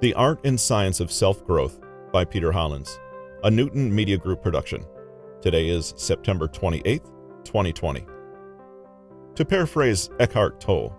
The Art and Science of Self-Growth by Peter Hollins, a Newton Media Group production. Today is September 28th, 2020. To paraphrase Eckhart Tolle,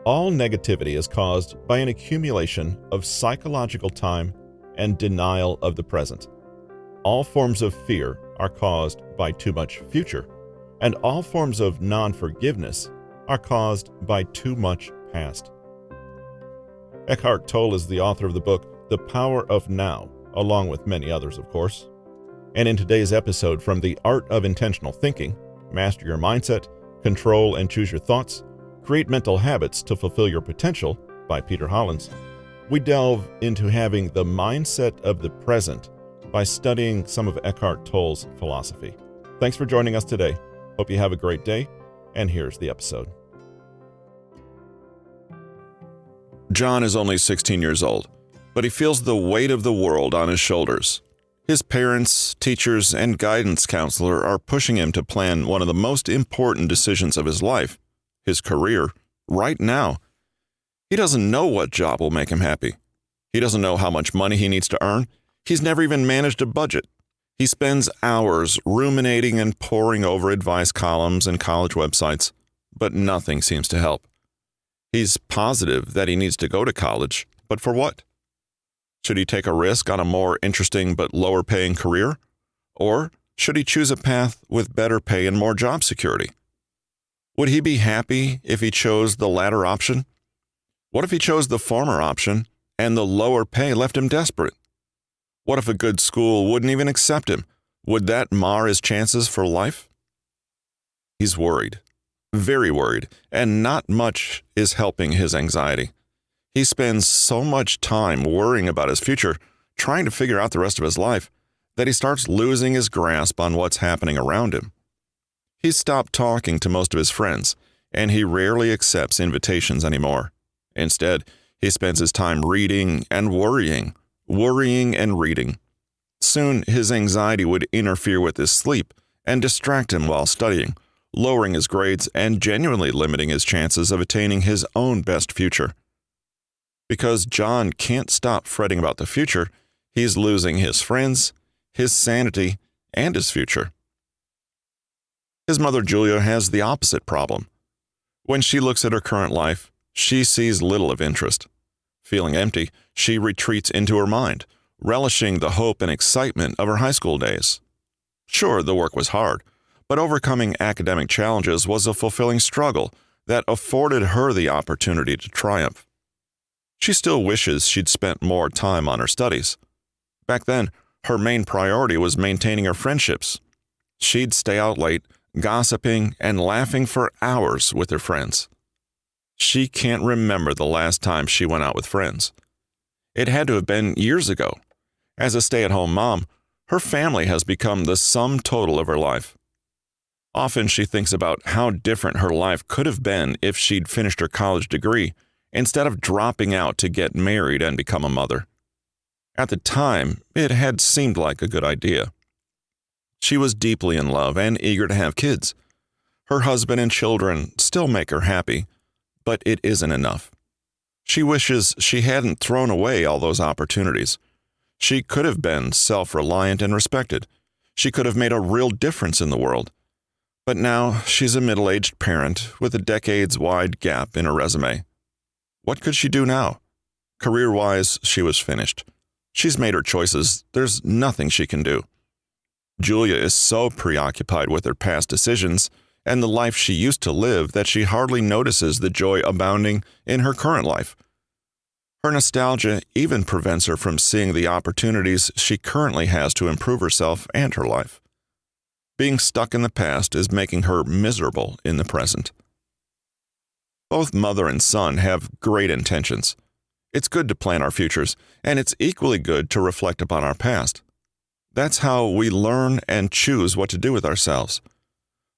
all negativity is caused by an accumulation of psychological time and denial of the present. All forms of fear are caused by too much future, and all forms of non-forgiveness are caused by too much past. Eckhart Tolle is the author of the book The Power of Now, along with many others, of course. And in today's episode from The Art of Intentional Thinking, Master Your Mindset, Control and Choose Your Thoughts, Create Mental Habits to Fulfill Your Potential by Peter Hollins, we delve into having the mindset of the present by studying some of Eckhart Tolle's philosophy. Thanks for joining us today. Hope you have a great day, and here's the episode. John is only 16 years old, but he feels the weight of the world on his shoulders. His parents, teachers, and guidance counselor are pushing him to plan one of the most important decisions of his life, his career, right now. He doesn't know what job will make him happy. He doesn't know how much money he needs to earn. He's never even managed a budget. He spends hours ruminating and poring over advice columns and college websites, but nothing seems to help. He's positive that he needs to go to college, but for what? Should he take a risk on a more interesting but lower-paying career? Or should he choose a path with better pay and more job security? Would he be happy if he chose the latter option? What if he chose the former option and the lower pay left him desperate? What if a good school wouldn't even accept him? Would that mar his chances for life? He's worried. Very worried, and not much is helping his anxiety. He spends so much time worrying about his future, trying to figure out the rest of his life, that he starts losing his grasp on what's happening around him. He's stopped talking to most of his friends, and he rarely accepts invitations anymore. Instead, he spends his time reading and worrying and reading. Soon, his anxiety would interfere with his sleep and distract him while studying, lowering his grades and genuinely limiting his chances of attaining his own best future. Because John can't stop fretting about the future, he's losing his friends, his sanity, and his future. His mother Julia has the opposite problem. When she looks at her current life, she sees little of interest. Feeling empty, she retreats into her mind, relishing the hope and excitement of her high school days. Sure, the work was hard, but overcoming academic challenges was a fulfilling struggle that afforded her the opportunity to triumph. She still wishes she'd spent more time on her studies. Back then, her main priority was maintaining her friendships. She'd stay out late, gossiping and laughing for hours with her friends. She can't remember the last time she went out with friends. It had to have been years ago. As a stay-at-home mom, her family has become the sum total of her life. Often she thinks about how different her life could have been if she'd finished her college degree instead of dropping out to get married and become a mother. At the time, it had seemed like a good idea. She was deeply in love and eager to have kids. Her husband and children still make her happy, but it isn't enough. She wishes she hadn't thrown away all those opportunities. She could have been self-reliant and respected. She could have made a real difference in the world. But now she's a middle-aged parent with a decades-wide gap in her resume. What could she do now? Career-wise, she was finished. She's made her choices. There's nothing she can do. Julia is so preoccupied with her past decisions and the life she used to live that she hardly notices the joy abounding in her current life. Her nostalgia even prevents her from seeing the opportunities she currently has to improve herself and her life. Being stuck in the past is making her miserable in the present. Both mother and son have great intentions. It's good to plan our futures, and it's equally good to reflect upon our past. That's how we learn and choose what to do with ourselves.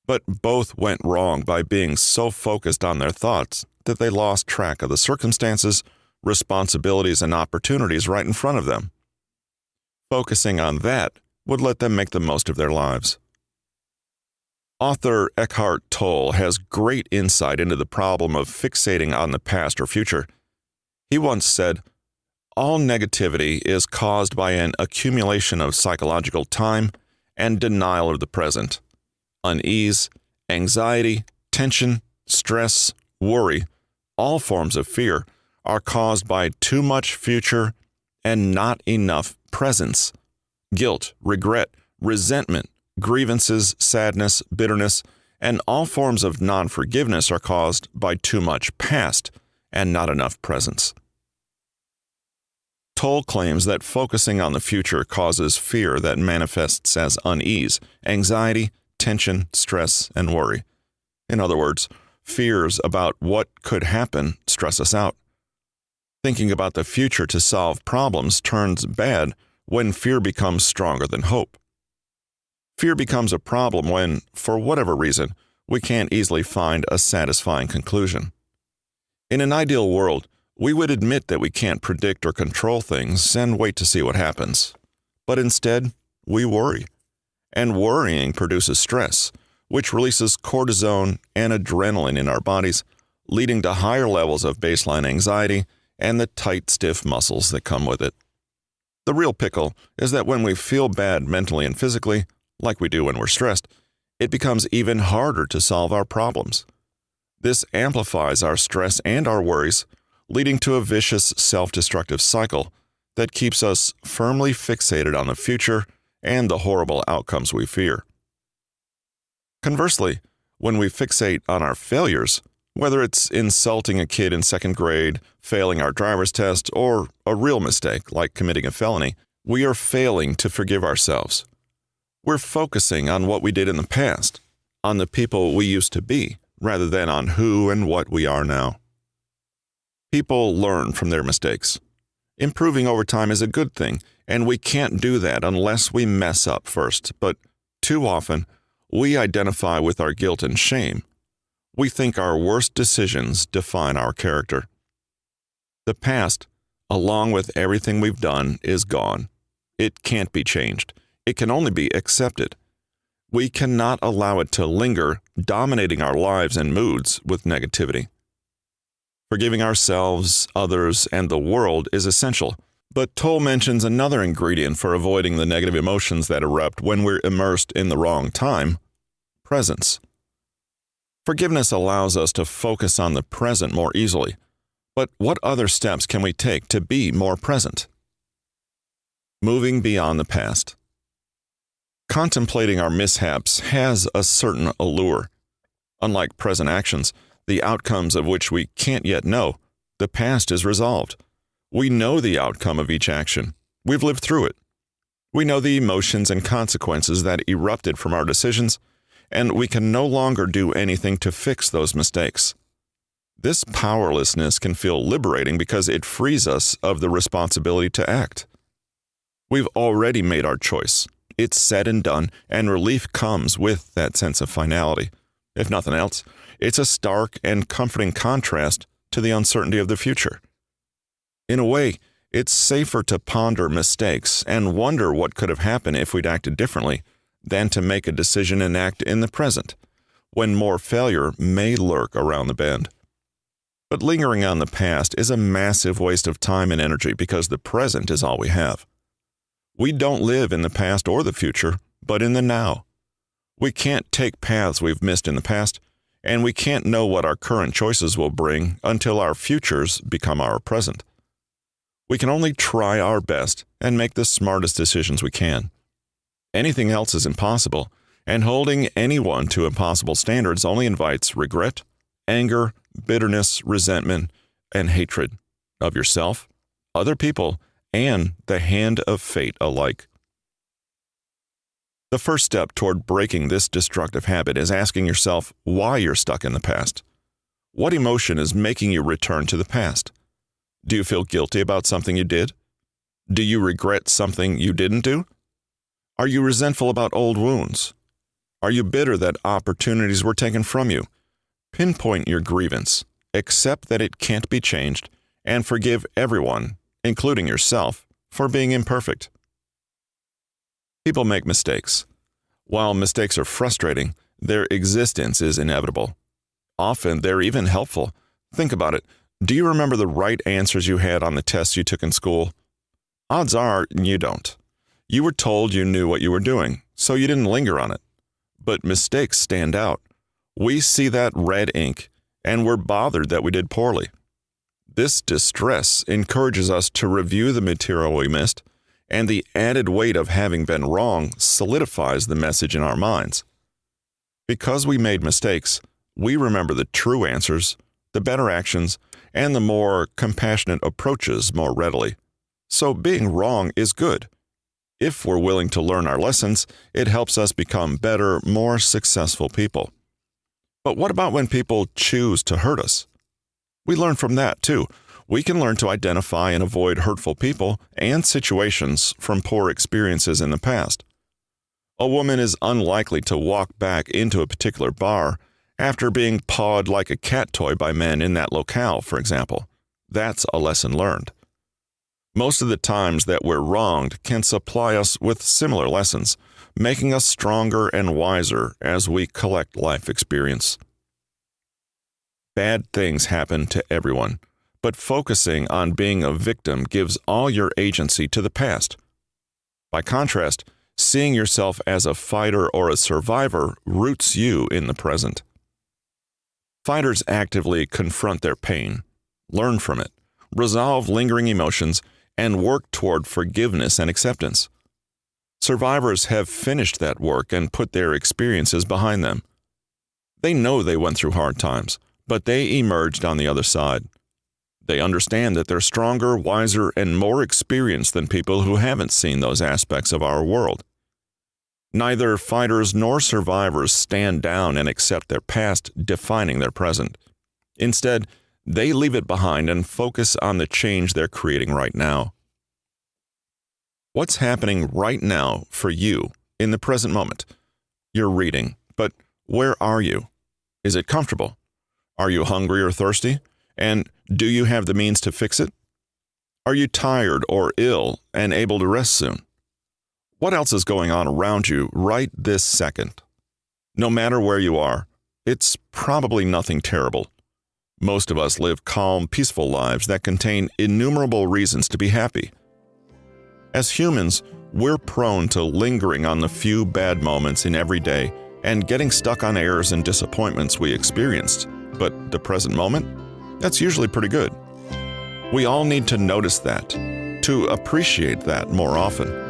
But both went wrong by being so focused on their thoughts that they lost track of the circumstances, responsibilities, and opportunities right in front of them. Focusing on that would let them make the most of their lives. Author Eckhart Tolle has great insight into the problem of fixating on the past or future. He once said, all negativity is caused by an accumulation of psychological time and denial of the present. Unease, anxiety, tension, stress, worry, all forms of fear are caused by too much future and not enough presence. Guilt, regret, resentment, grievances, sadness, bitterness, and all forms of non-forgiveness are caused by too much past and not enough presence. Tolle claims that focusing on the future causes fear that manifests as unease, anxiety, tension, stress, and worry. In other words, fears about what could happen stress us out. Thinking about the future to solve problems turns bad when fear becomes stronger than hope. Fear becomes a problem when, for whatever reason, we can't easily find a satisfying conclusion. In an ideal world, we would admit that we can't predict or control things and wait to see what happens. But instead, we worry. And worrying produces stress, which releases cortisone and adrenaline in our bodies, leading to higher levels of baseline anxiety and the tight, stiff muscles that come with it. The real pickle is that when we feel bad mentally and physically, like we do when we're stressed, it becomes even harder to solve our problems. This amplifies our stress and our worries, leading to a vicious self-destructive cycle that keeps us firmly fixated on the future and the horrible outcomes we fear. Conversely, when we fixate on our failures, whether it's insulting a kid in second grade, failing our driver's test, or a real mistake like committing a felony, we are failing to forgive ourselves. We're focusing on what we did in the past, on the people we used to be, rather than on who and what we are now. People learn from their mistakes. Improving over time is a good thing, and we can't do that unless we mess up first, but too often, we identify with our guilt and shame. We think our worst decisions define our character. The past, along with everything we've done, is gone. It can't be changed. It can only be accepted. We cannot allow it to linger, dominating our lives and moods with negativity. Forgiving ourselves, others, and the world is essential, but Tolle mentions another ingredient for avoiding the negative emotions that erupt when we're immersed in the wrong time: presence. Forgiveness allows us to focus on the present more easily, but what other steps can we take to be more present? Moving beyond the past. Contemplating our mishaps has a certain allure. Unlike present actions, the outcomes of which we can't yet know, the past is resolved. We know the outcome of each action. We've lived through it. We know the emotions and consequences that erupted from our decisions, and we can no longer do anything to fix those mistakes. This powerlessness can feel liberating because it frees us of the responsibility to act. We've already made our choice. It's said and done, and relief comes with that sense of finality. If nothing else, it's a stark and comforting contrast to the uncertainty of the future. In a way, it's safer to ponder mistakes and wonder what could have happened if we'd acted differently than to make a decision and act in the present, when more failure may lurk around the bend. But lingering on the past is a massive waste of time and energy because the present is all we have. We don't live in the past or the future, but in the now. We can't take paths we've missed in the past, and we can't know what our current choices will bring until our futures become our present. We can only try our best and make the smartest decisions we can. Anything else is impossible, and holding anyone to impossible standards only invites regret, anger, bitterness, resentment, and hatred of yourself, other people, and the hand of fate alike. The first step toward breaking this destructive habit is asking yourself why you're stuck in the past. What emotion is making you return to the past? Do you feel guilty about something you did? Do you regret something you didn't do? Are you resentful about old wounds? Are you bitter that opportunities were taken from you? Pinpoint your grievance, accept that it can't be changed, and forgive everyone, including yourself, for being imperfect. People make mistakes. While mistakes are frustrating, their existence is inevitable. Often they're even helpful. Think about it. Do you remember the right answers you had on the tests you took in school? Odds are you don't. You were told you knew what you were doing, so you didn't linger on it. But mistakes stand out. We see that red ink, and we're bothered that we did poorly. This distress encourages us to review the material we missed, and the added weight of having been wrong solidifies the message in our minds. Because we made mistakes, we remember the true answers, the better actions, and the more compassionate approaches more readily. So being wrong is good. If we're willing to learn our lessons, it helps us become better, more successful people. But what about when people choose to hurt us? We learn from that too. We can learn to identify and avoid hurtful people and situations from poor experiences in the past. A woman is unlikely to walk back into a particular bar after being pawed like a cat toy by men in that locale, for example. That's a lesson learned. Most of the times that we're wronged can supply us with similar lessons, making us stronger and wiser as we collect life experience. Bad things happen to everyone, but focusing on being a victim gives all your agency to the past. By contrast, seeing yourself as a fighter or a survivor roots you in the present. Fighters actively confront their pain, learn from it, resolve lingering emotions, and work toward forgiveness and acceptance. Survivors have finished that work and put their experiences behind them. They know they went through hard times, but they emerged on the other side. They understand that they're stronger, wiser, and more experienced than people who haven't seen those aspects of our world. Neither fighters nor survivors stand down and accept their past defining their present. Instead, they leave it behind and focus on the change they're creating right now. What's happening right now for you in the present moment? You're reading, but where are you? Is it comfortable? Are you hungry or thirsty? And do you have the means to fix it? Are you tired or ill and able to rest soon? What else is going on around you right this second? No matter where you are, it's probably nothing terrible. Most of us live calm, peaceful lives that contain innumerable reasons to be happy. As humans, we're prone to lingering on the few bad moments in every day and getting stuck on errors and disappointments we experienced. But the present moment? That's usually pretty good. We all need to notice that, to appreciate that more often.